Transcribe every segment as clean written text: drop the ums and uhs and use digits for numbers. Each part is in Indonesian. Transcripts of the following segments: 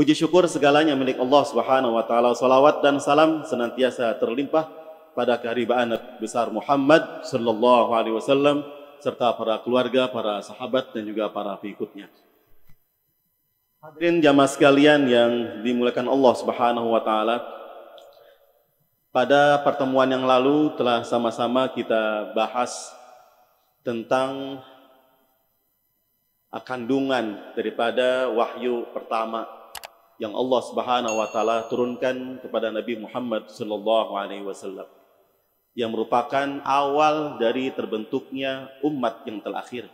Puji syukur segalanya milik Allah Subhanahu wa taala. Salawat dan salam senantiasa terlimpah pada keharibaan Nabi besar Muhammad sallallahu alaihi wasallam serta para keluarga, para sahabat dan juga para pengikutnya. Hadirin jamaah sekalian yang dimuliakan Allah Subhanahu wa taala. Pada pertemuan yang lalu telah sama-sama kita bahas tentang kandungan daripada wahyu pertama yang Allah Subhanahu wa taala turunkan kepada Nabi Muhammad sallallahu alaihi wasallam, yang merupakan awal dari terbentuknya umat yang terakhir,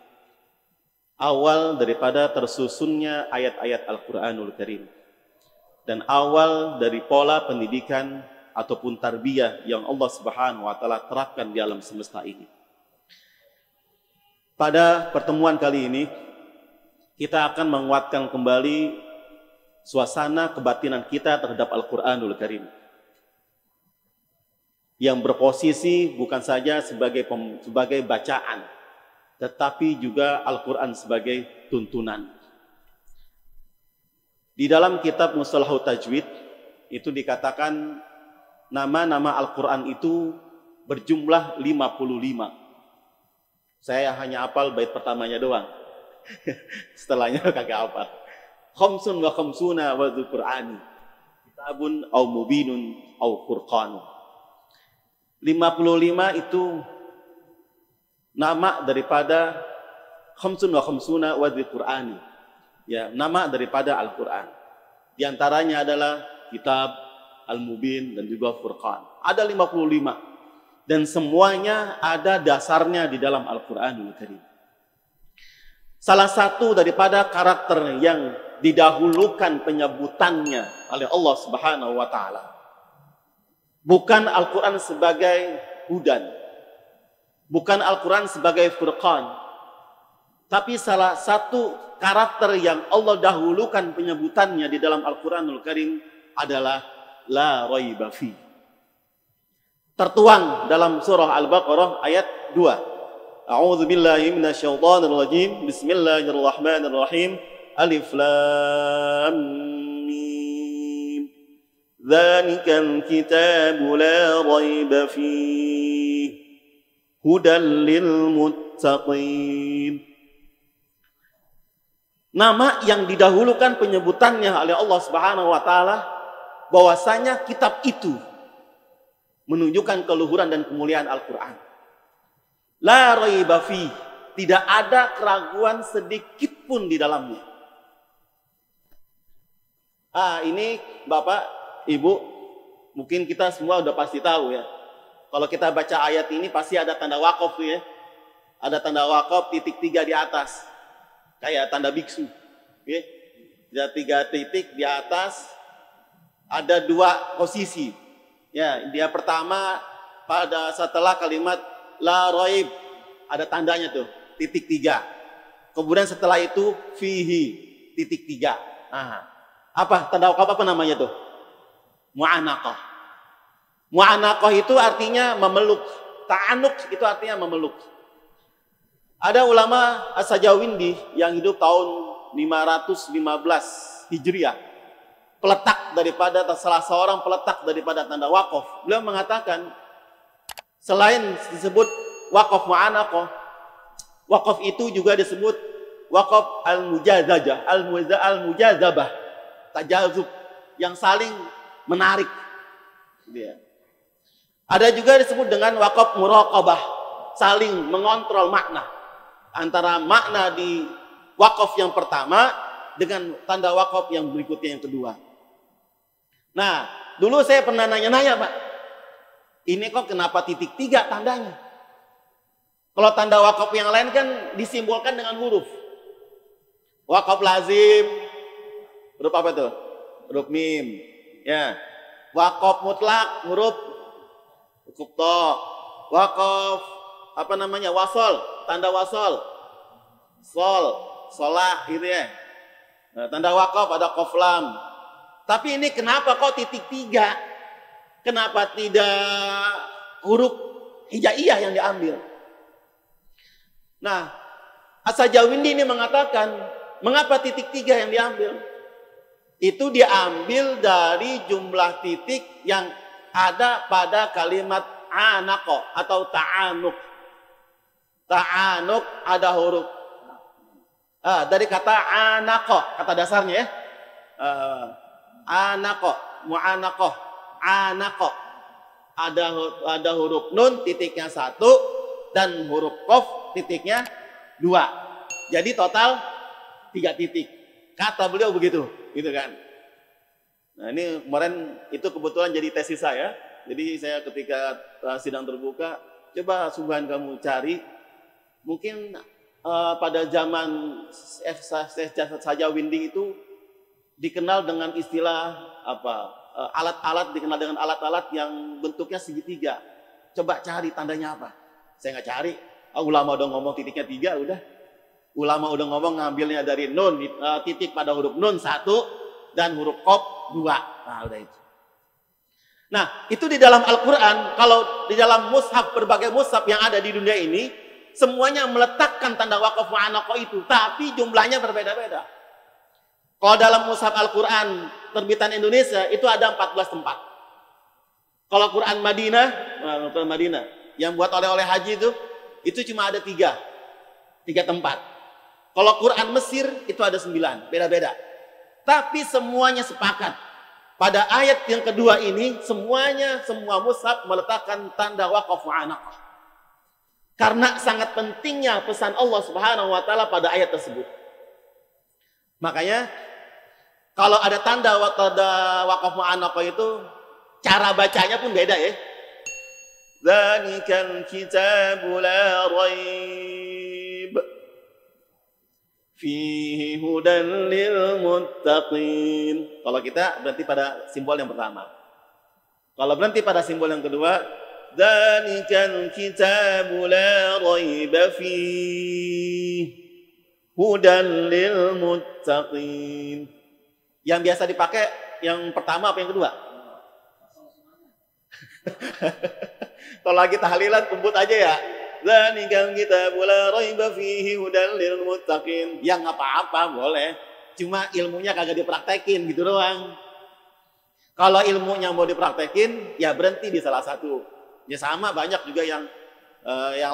awal daripada tersusunnya ayat-ayat Al-Qur'anul Karim, dan awal dari pola pendidikan ataupun tarbiyah yang Allah Subhanahu wa taala terapkan di alam semesta ini. Pada pertemuan kali ini kita akan menguatkan kembali suasana kebatinan kita terhadap Al-Quranul Karim, yang berposisi bukan saja sebagai bacaan, tetapi juga Al-Quran sebagai tuntunan. Di dalam kitab Mustalahut Tajwid itu dikatakan nama-nama Al-Quran itu berjumlah 55. Saya hanya hafal bait pertamanya doang. Setelahnya kagak hafal. Khamsun wa khamsuna wa dzul Qur'ani kitabun aw mubinun aw furqanun. 55 itu nama daripada khamsun wa khamsuna wa dzul Qur'ani. Ya, nama daripada Al-Qur'an. Di antaranya adalah kitab, Al-Mubin dan juga Furqan. Ada 55 dan semuanya ada dasarnya di dalam Al-Qur'anul Karim. Salah satu daripada karakter yang didahulukan penyebutannya oleh Allah Subhanahu wa taala bukan Al-Quran sebagai hudan, bukan Al-Quran sebagai furqan, tapi salah satu karakter yang Allah dahulukan penyebutannya di dalam Al-Quranul Karim adalah la raiba fi. Tertuang dalam surah Al-Baqarah ayat 2. A'udzu billahi minasyaitonir rajim. Bismillahirrahmanirrahim. Alif Lam Mim. Dzalikal kitabu la raiba fihi hudan lil muttaqin. Nama yang didahulukan penyebutannya oleh Allah Subhanahu wa taala bahwasanya kitab itu menunjukkan keluhuran dan kemuliaan Al-Qur'an. La raiba fihi, tidak ada keraguan sedikit pun di dalamnya. Ini Bapak, Ibu, mungkin kita semua udah pasti tahu ya. Kalau kita baca ayat ini pasti ada tanda wakaf tuh ya. Ada tanda wakaf titik 3 di atas. Kayak tanda biksu. Ya. Ada 3 titik di atas. Ada 2 posisi. Ya, dia pertama pada setelah kalimat la raib ada tandanya tuh, titik 3. Kemudian setelah itu fihi titik 3. Apa tanda wakaf apa namanya tuh? Mu'anaqah. Mu'anaqah itu artinya memeluk. Ta'anuq itu artinya memeluk. Ada ulama As-Sajawindi yang hidup tahun 515 Hijriah. Peletak daripada salah seorang peletak daripada tanda wakaf. Beliau mengatakan selain disebut wakaf mu'anaqah, wakaf itu juga disebut wakaf al-mujazabah, al-mujazabah. Tajazub, yang saling menarik. Ada juga disebut dengan wakaf muraqabah, saling mengontrol makna antara makna di wakaf yang pertama dengan tanda wakaf yang berikutnya yang kedua. Nah, dulu saya pernah nanya-nanya, Pak, ini kok kenapa titik 3 tandanya? Kalau tanda wakaf yang lain kan disimbolkan dengan huruf. Wakaf lazim huruf apa tuh? Huruf mim. Ya. Wakaf mutlak huruf to. Wakaf apa namanya? Wasol, tanda wasol. Sol, solah gitu ya. Nah, tanda wakaf ada qaf lam. Tapi ini kenapa kok titik 3? Kenapa tidak huruf hijaiyah yang diambil? Nah, As-Sajawindi ini mengatakan, mengapa titik 3 yang diambil? itu diambil dari jumlah titik yang ada pada kalimat anaqo atau ta'anuk. Ta'anuk ada huruf dari kata anaqo, kata dasarnya ya. Anaqo, mu'anaqo, anaqo. Ada huruf nun titiknya 1 dan huruf qaf titiknya 2. Jadi total 3 titik. Kata beliau begitu, gitu kan. Nah, ini kemarin itu kebetulan jadi tesis saya. Jadi saya ketika sidang terbuka, coba Subhan kamu cari, mungkin pada zaman saja Windy itu dikenal dengan istilah apa? Alat-alat dikenal dengan alat-alat yang bentuknya segitiga. Coba cari tandanya apa? Saya nggak cari. Ulama udah ngomong titiknya 3 udah. Ulama udah ngomong ngambilnya dari nun, titik pada huruf nun 1 dan huruf qaf 2. Nah, udah itu. Nah, itu di dalam Al-Qur'an, kalau di dalam mushaf, berbagai mushaf yang ada di dunia ini, semuanya meletakkan tanda waqaf wa anaqo itu, tapi jumlahnya berbeda-beda. Kalau dalam mushaf Al-Qur'an terbitan Indonesia itu ada 14 tempat. Kalau Quran Madinah, yang buat oleh-oleh haji itu cuma ada 3 tempat. Kalau Quran Mesir itu ada 9, beda-beda. Tapi semuanya sepakat. Pada ayat yang kedua ini, semua mushaf meletakkan tanda waqaf wa anaqah. Karena sangat pentingnya pesan Allah Subhanahu wa taala pada ayat tersebut. Makanya kalau ada tanda waqaf wa anaqah itu, cara bacanya pun beda ya. Dzalikal kitabu la raib fihi hudan lil muttaqin. Kalau kita berhenti pada simbol yang pertama. Kalau berhenti pada simbol yang kedua, dzalikal kitabu la raiba fihi hudan lil muttaqin. Yang biasa dipakai yang pertama apa yang kedua? Kalau lagi tahlilan kumpul aja ya. Dzalikal kitabu la raiba fihi hudan lil muttaqin. Ya nggak apa-apa, boleh. Cuma ilmunya kagak dipraktekin gitu doang. Kalau ilmunya mau dipraktekin, ya berhenti di salah satu. Ya sama, banyak juga yang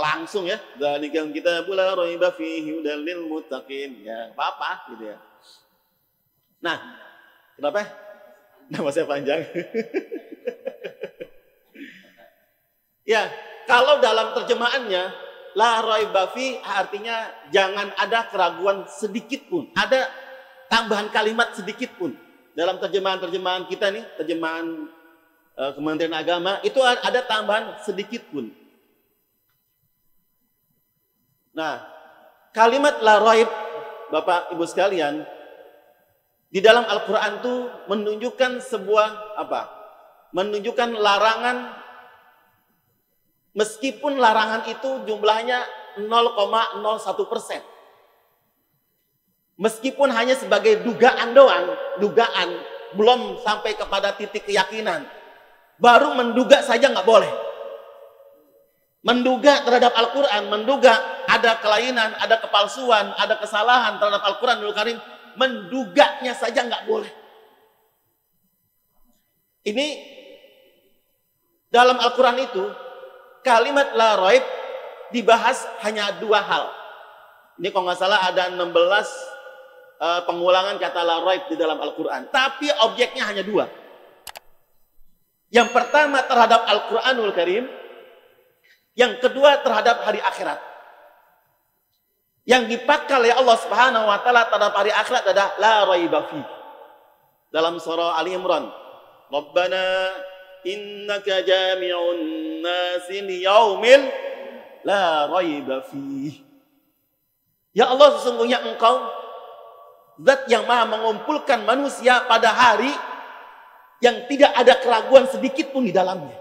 langsung ya. Dzalikal kitabu la raiba fihi hudan lil muttaqin. Ya apa-apa gitu ya. Nah, kenapa? Nama saya panjang. Ya, kalau dalam terjemahannya la raiba fi artinya jangan ada keraguan sedikit pun. Ada tambahan kalimat sedikit pun. Dalam terjemahan-terjemahan kita nih, terjemahan Kementerian Agama, itu ada tambahan sedikit pun. Nah, kalimat la raib, Bapak Ibu sekalian, di dalam Al-Qur'an itu menunjukkan sebuah apa? Menunjukkan larangan. Meskipun larangan itu jumlahnya 0,01%. Meskipun hanya sebagai dugaan doang, dugaan, belum sampai kepada titik keyakinan. Baru menduga saja nggak boleh. Menduga terhadap Al-Quran, menduga ada kelainan, ada kepalsuan, ada kesalahan terhadap Al-Quranul Karim, menduganya saja nggak boleh. Ini dalam Al-Quran itu, kalimat la raib dibahas hanya 2 hal. Ini kalau nggak salah ada 16 pengulangan kata la raib di dalam Al-Quran. Tapi objeknya hanya 2. Yang pertama terhadap Al-Quranul Karim. Yang kedua terhadap hari akhirat. Yang dipakai oleh Allah Subhanahu wa taala terhadap hari akhirat adalah la raiba fi. Dalam surah Ali Imran. Rabbana innaka jami'un nasi liyaumil la raiba fi. Ya Allah, sesungguhnya Engkau Zat yang maha mengumpulkan manusia pada hari yang tidak ada keraguan sedikit pun di dalamnya.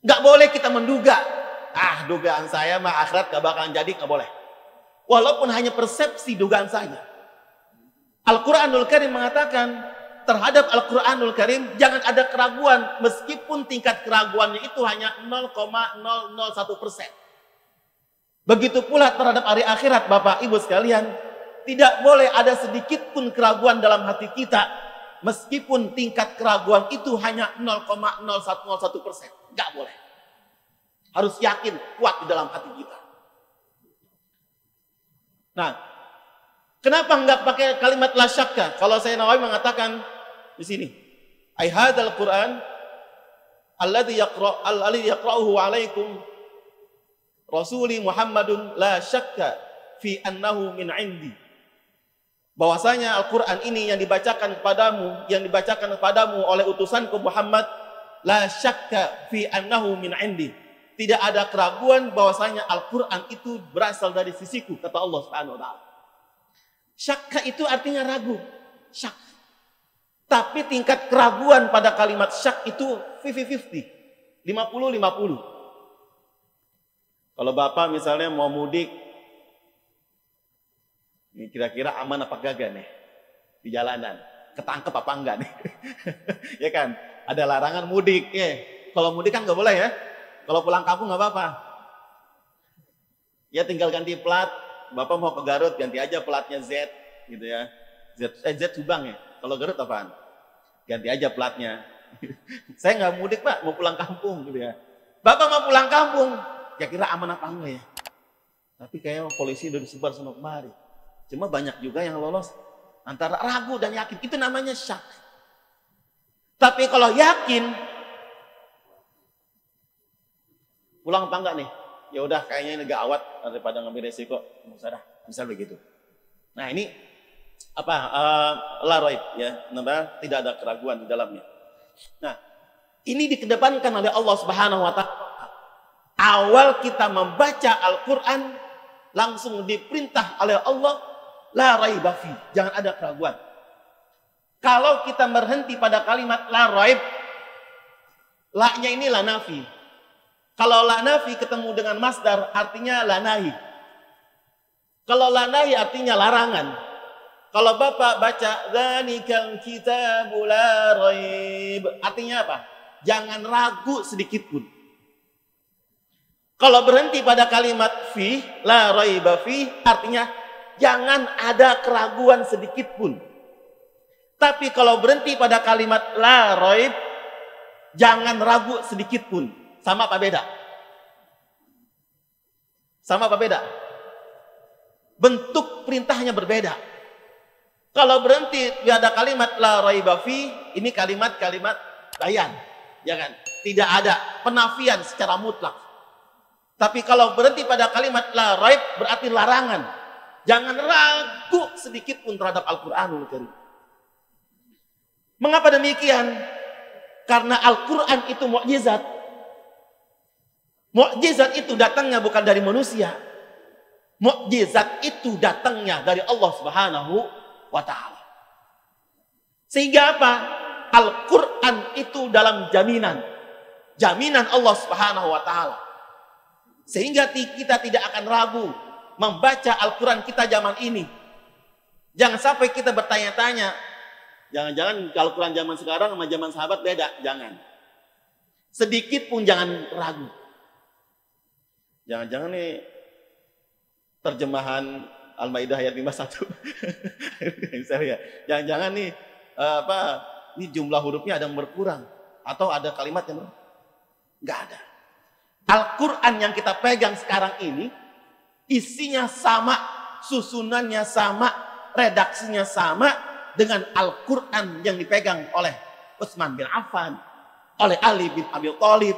Gak boleh kita menduga, dugaan saya mah akhirat gak bakalan jadi, gak boleh. Walaupun hanya persepsi dugaan saja. Al-Quranul Karim mengatakan terhadap Al-Quranul Karim jangan ada keraguan, meskipun tingkat keraguannya itu hanya 0,001%. Begitu pula terhadap hari akhirat, Bapak Ibu sekalian, Tidak boleh ada sedikit pun keraguan dalam hati kita. Meskipun tingkat keraguan itu hanya 0,0101%. Nggak boleh. Harus yakin, kuat di dalam hati kita. Nah, kenapa nggak pakai kalimat la syakka? Kalau saya Nawawi mengatakan di sini, ai hadzal Qur'an alladzi yaqra'uhu 'alaikum Rasuli Muhammadun la syakka fi annahu min 'indi. Bahwasanya Al-Qur'an ini yang dibacakan kepadamu oleh utusanku Muhammad, la syakka fi annahu min 'indi. Tidak ada keraguan bahwasanya Al-Qur'an itu berasal dari sisiku, kata Allah Subhanahu wa taala. Syakka itu artinya ragu, syak. Tapi tingkat keraguan pada kalimat syak itu 50-50, 50-50. Kalau Bapak misalnya mau mudik, ini kira-kira aman apa kagak nih di jalanan? Ketangkep apa enggak nih? Ya kan? Ada larangan mudik. Ya. Kalau mudik kan nggak boleh ya. Kalau pulang kampung nggak apa-apa. Ya tinggal ganti plat. Bapak mau ke Garut, ganti aja platnya Z, gitu ya. Z Subang ya. Kalau Garut apaan? Ganti aja platnya. Saya nggak mudik Pak, mau pulang kampung, gitu ya. Bapak mau pulang kampung, kira-kira aman apa enggak ya? Tapi kayaknya polisi udah disebar sana kemari. Cuma banyak juga yang lolos antara ragu dan yakin. Itu namanya syak. Tapi kalau yakin, pulang apa enggak nih? Ya udah kayaknya ini gawat daripada ngambil resiko. Misal begitu. Nah ini apa? La raib ya. Tidak ada keraguan di dalamnya. Nah ini dikedepankan oleh Allah Subhanahu Wa Taala. Awal kita membaca Al-Quran langsung diperintah oleh Allah, la raiba fi, jangan ada keraguan. Kalau kita berhenti pada kalimat la raib, la-nya ini la nafi. Kalau la nafi ketemu dengan masdar artinya la nahi. Kalau la nahi artinya larangan. Kalau Bapak baca dzalikal kitabu la raib, artinya apa? Jangan ragu sedikit pun. Kalau berhenti pada kalimat fi, la raiba fi, artinya jangan ada keraguan sedikit pun. Tapi kalau berhenti pada kalimat la raib, jangan ragu sedikit pun. Sama apa beda? Sama apa beda? Bentuk perintahnya berbeda. Kalau berhenti pada kalimat la raiba fi, ini kalimat-kalimat bayan, ya kan? Tidak ada penafian secara mutlak. Tapi kalau berhenti pada kalimat la raib berarti larangan. Jangan ragu sedikit pun terhadap Al-Qur'anul Karim. Mengapa demikian? Karena Al-Qur'an itu mukjizat. Mukjizat itu datangnya bukan dari manusia. Mukjizat itu datangnya dari Allah Subhanahu wa taala. Sehingga apa? Al-Qur'an itu dalam jaminan. Jaminan Allah Subhanahu wa taala. Sehingga kita tidak akan ragu membaca Al-Quran kita zaman ini. Jangan sampai kita bertanya-tanya, jangan-jangan Al-Quran zaman sekarang sama zaman sahabat beda. Jangan. Sedikit pun jangan ragu. Jangan-jangan nih terjemahan Al-Maidah ayat 51. Misalnya, jangan-jangan nih ini jumlah hurufnya ada yang berkurang atau ada kalimat yang nggak ada. Al-Quran yang kita pegang sekarang ini isinya sama, susunannya sama, redaksinya sama dengan Al-Quran yang dipegang oleh Utsman bin Affan, oleh Ali bin Abi Thalib.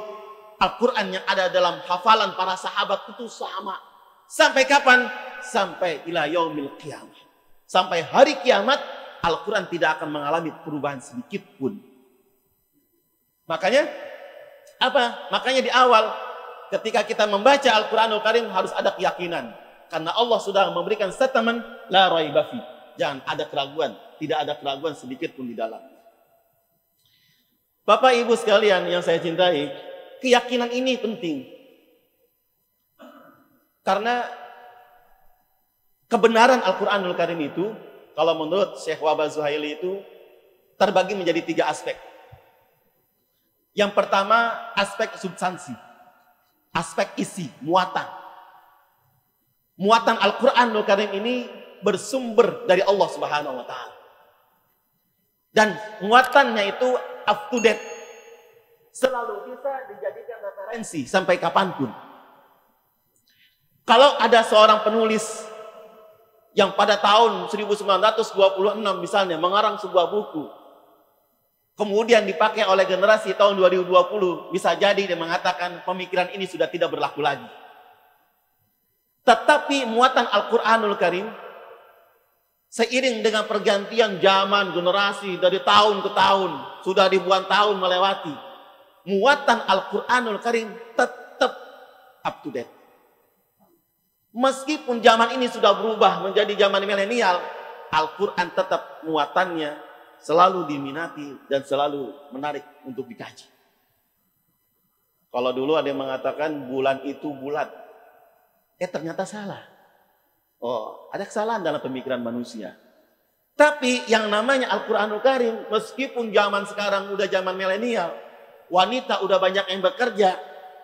Al-Quran yang ada dalam hafalan para sahabat itu sama. Sampai kapan? Sampai ila yaumil qiyamah. Sampai hari kiamat Al-Quran tidak akan mengalami perubahan sedikit pun. Makanya apa? Makanya di awal ketika kita membaca Al-Quranul Karim harus ada keyakinan. Karena Allah sudah memberikan statement la raiba fi. Jangan ada keraguan. Tidak ada keraguan sedikit pun di dalam. Bapak Ibu sekalian yang saya cintai, keyakinan ini penting. Karena kebenaran Al-Quranul Karim itu, kalau menurut Syekh Wahbah Zuhaili itu, terbagi menjadi 3 aspek. Yang pertama, aspek substansi. Aspek isi, muatan. Muatan Al-Quranul Karim ini bersumber dari Allah Subhanahu wa taala. Dan muatannya itu up to date. Selalu bisa dijadikan referensi sampai kapanpun. Kalau ada seorang penulis yang pada tahun 1926 misalnya mengarang sebuah buku, kemudian dipakai oleh generasi tahun 2020, bisa jadi dia mengatakan pemikiran ini sudah tidak berlaku lagi. Tetapi muatan Al-Quranul Karim, seiring dengan pergantian zaman, generasi dari tahun ke tahun, sudah ribuan tahun melewati, muatan Al-Quranul Karim tetap up to date. Meskipun zaman ini sudah berubah menjadi zaman milenial, Al-Quran tetap muatannya selalu diminati dan selalu menarik untuk dikaji. Kalau dulu ada yang mengatakan bulan itu bulat, ternyata salah. Oh, ada kesalahan dalam pemikiran manusia. Tapi yang namanya Al-Quranul Karim, meskipun zaman sekarang udah zaman milenial, wanita udah banyak yang bekerja,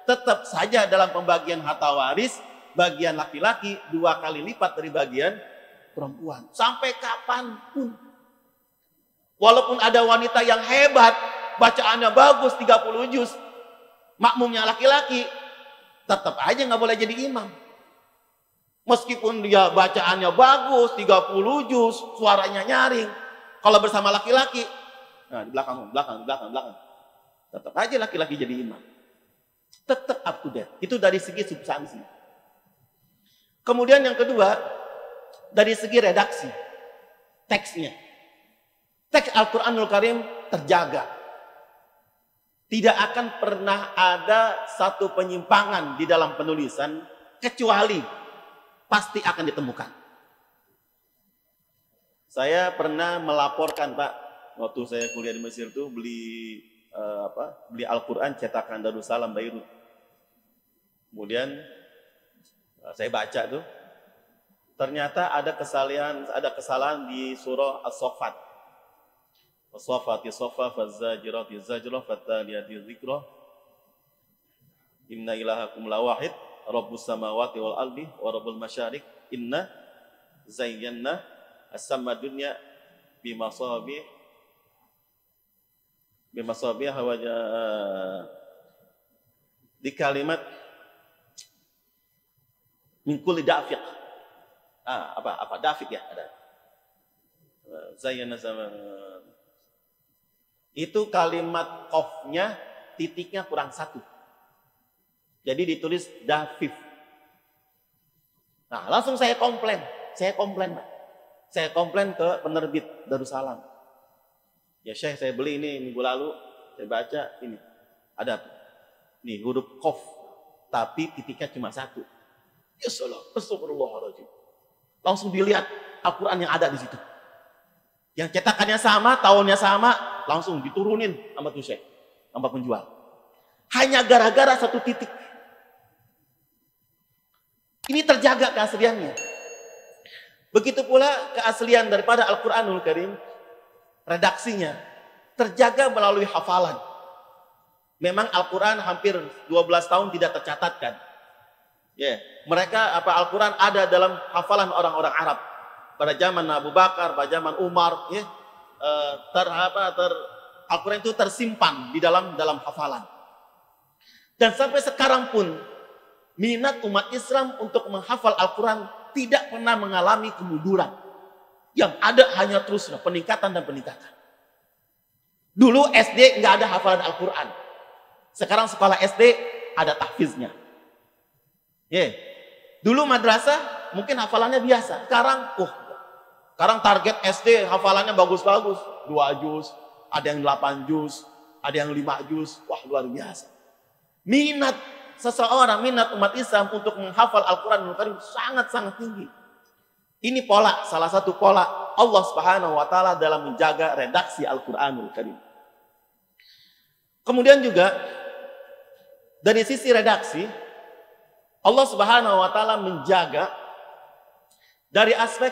tetap saja dalam pembagian harta waris, bagian laki-laki 2 kali lipat dari bagian perempuan. Sampai kapanpun. Walaupun ada wanita yang hebat, bacaannya bagus 30 juz, makmumnya laki-laki, tetap aja nggak boleh jadi imam. Meskipun dia bacaannya bagus 30 juz, suaranya nyaring, kalau bersama laki-laki, nah di belakang, tetap aja laki-laki jadi imam. Tetap up to date. Itu dari segi substansi. Kemudian yang kedua, dari segi redaksi, teksnya. Teks Al-Quranul Karim terjaga. Tidak akan pernah ada satu penyimpangan di dalam penulisan, kecuali pasti akan ditemukan. Saya pernah melaporkan, Pak, waktu saya kuliah di Mesir itu beli Al-Quran cetakan Darussalam Beirut. Kemudian saya baca tuh, ternyata ada kesalahan di surah As-Saffat. As-Saffati Saffa, Faz-Zajirati Zajra, Fattaliyati Dzikra. Inna ilahakum lawahid, Rabbus samawati wal ardi wa rabbul masyariq. Inna zayyana as-sama dunya bimasabih di kalimat min kulli dafiq. Dafiq ya ada. Zayyana sama itu kalimat qafnya titiknya kurang 1. Jadi ditulis dafif. Nah, langsung saya komplain, Pak. Saya komplain ke penerbit Darussalam. Ya Syekh, saya beli ini minggu lalu, saya baca ini. Ada nih huruf qaf, tapi titiknya cuma 1. Ya salah, astagfirullahaladzim. Langsung dilihat Al-Quran yang ada di situ. Yang cetakannya sama, tahunnya sama, langsung diturunin sama tuh Syekh, sama penjual. Hanya gara-gara 1 titik. Ini terjaga keasliannya. Begitu pula keaslian daripada Al-Quranul Karim, redaksinya terjaga melalui hafalan. Memang Al-Quran hampir 12 tahun tidak tercatatkan. Mereka Al-Quran ada dalam hafalan orang-orang Arab pada zaman Abu Bakar, pada zaman Umar. Al-Quran itu tersimpan di dalam hafalan. Dan sampai sekarang pun minat umat Islam untuk menghafal Al-Quran tidak pernah mengalami kemunduran. Yang ada hanya terus peningkatan dan peningkatan. Dulu SD nggak ada hafalan Al-Quran. Sekarang sekolah SD ada tahfiznya. Dulu madrasah mungkin hafalannya biasa. Sekarang target SD hafalannya bagus-bagus. 2 juz, ada yang 8 juz, ada yang 5 juz. Wah, luar biasa. Minat seseorang, minat umat Islam untuk menghafal Al-Quranul Karim sangat-sangat tinggi. Ini salah satu pola Allah Subhanahu wa taala dalam menjaga redaksi Al-Quranul Karim. Kemudian juga dari sisi redaksi, Allah Subhanahu wa taala menjaga dari aspek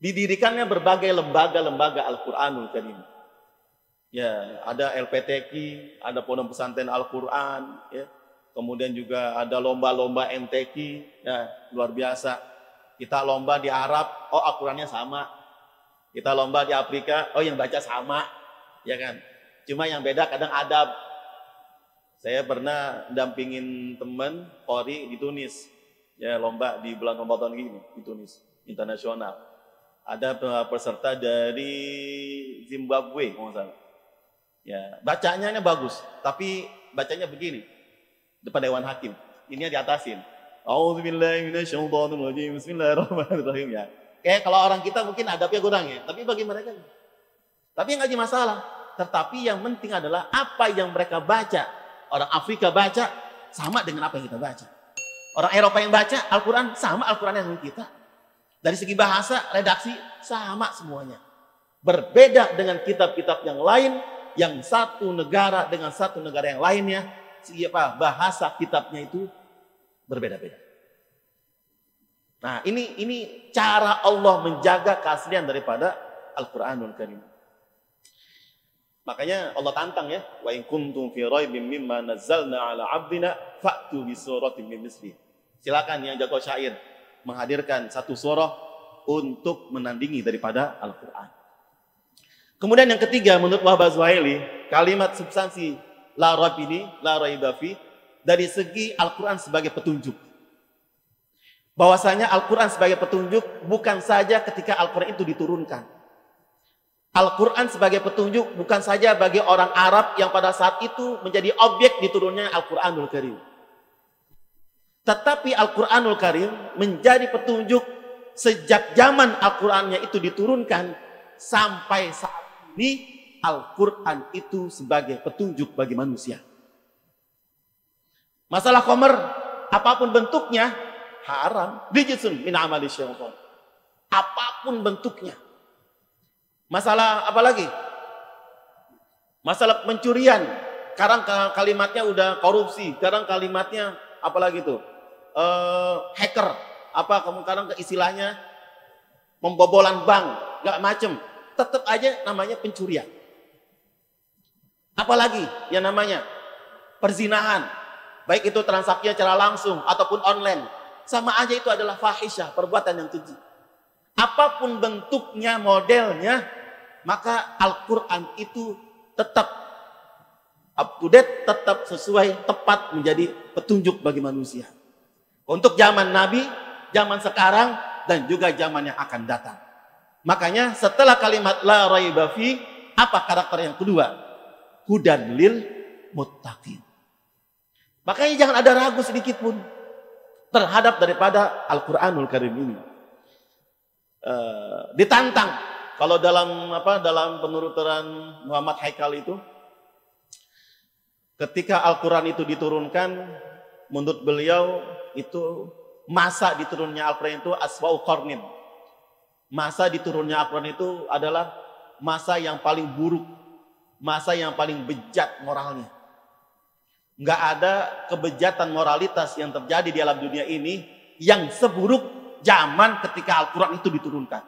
didirikannya berbagai lembaga-lembaga Al-Quranul Karim. Ada LPTQ, ada Pondok Pesantren Al-Quran, kemudian juga ada lomba-lomba MTQ, luar biasa. Kita lomba di Arab, oh Al-Qurannya sama. Kita lomba di Afrika, oh yang baca sama. Ya kan? Cuma yang beda kadang adab. Saya pernah dampingin teman Qori di Tunis. Ya lomba di bulan Ramadan gini di Tunis, internasional. Ada peserta dari Zimbabwe, kalau nggak salah. Ya, bacanya bagus, tapi bacanya begini depan Dewan Hakim. Ini diatasin. Auzubillahiminasyaitonirrajim. Bismillahirrahmanirrahim ya. Kayak kalau orang kita mungkin adabnya kurang ya, tapi bagi mereka. Tapi yang ngaji masalah. Tetapi yang penting adalah apa yang mereka baca. Orang Afrika baca sama dengan apa yang kita baca. Orang Eropa yang baca Al-Quran sama Al-Quran yang kita. Dari segi bahasa, redaksi sama semuanya. Berbeda dengan kitab-kitab yang lain, yang satu negara dengan satu negara yang lainnya, bahasa kitabnya itu berbeda-beda. Nah, ini cara Allah menjaga keaslian daripada Al-Quranul Karim. Makanya Allah tantang ya, wa in kuntum fi raibim mimma nazzalna ala 'abdina fa'tu bi suratin min mislihi. Silakan yang jago syair menghadirkan satu surah untuk menandingi daripada Al-Quran. Kemudian yang ketiga menurut Wahbah Zuhaili, kalimat substansi la raib ini, la raiba fi, dari segi Al-Quran sebagai petunjuk. Bahwasanya Al-Quran sebagai petunjuk bukan saja ketika Al-Quran itu diturunkan. Al-Quran sebagai petunjuk bukan saja bagi orang Arab yang pada saat itu menjadi objek diturunnya Al-Quranul Karim. Tetapi Al-Quranul Karim menjadi petunjuk sejak zaman Al-Qurannya itu diturunkan sampai saat ini Al-Quran itu sebagai petunjuk bagi manusia. Masalah khamr apapun bentuknya haram, rijsun min amali syaitan. Apapun bentuknya. Masalah apa lagi? Masalah pencurian. Sekarang kalimatnya udah korupsi. Sekarang kalimatnya apa lagi tuh? Hacker. Apa kamu sekarang istilahnya? Pembobolan bank. Gak macem. Tetap aja namanya pencurian. Apalagi yang namanya perzinahan. Baik itu transaksinya secara langsung ataupun online. Sama aja itu adalah fahisyah, perbuatan yang keji. Apapun bentuknya, modelnya, maka Al-Quran itu tetap up to date, tetap sesuai, tepat menjadi petunjuk bagi manusia. Untuk zaman Nabi, zaman sekarang, dan juga zaman yang akan datang. Makanya setelah kalimat la raiba fi, apa karakter yang kedua? Hudan lil muttaqin. Makanya jangan ada ragu sedikit pun terhadap daripada Al-Quranul Karim ini. Ditantang kalau dalam penurutan Muhammad Haikal itu, ketika Al-Quran itu diturunkan, menurut beliau itu masa diturunnya Al-Quran itu aswa'u qarnin. Masa diturunnya Al-Quran itu adalah masa yang paling buruk, masa yang paling bejat moralnya. Nggak ada kebejatan moralitas yang terjadi di alam dunia ini yang seburuk zaman ketika Al-Quran itu diturunkan.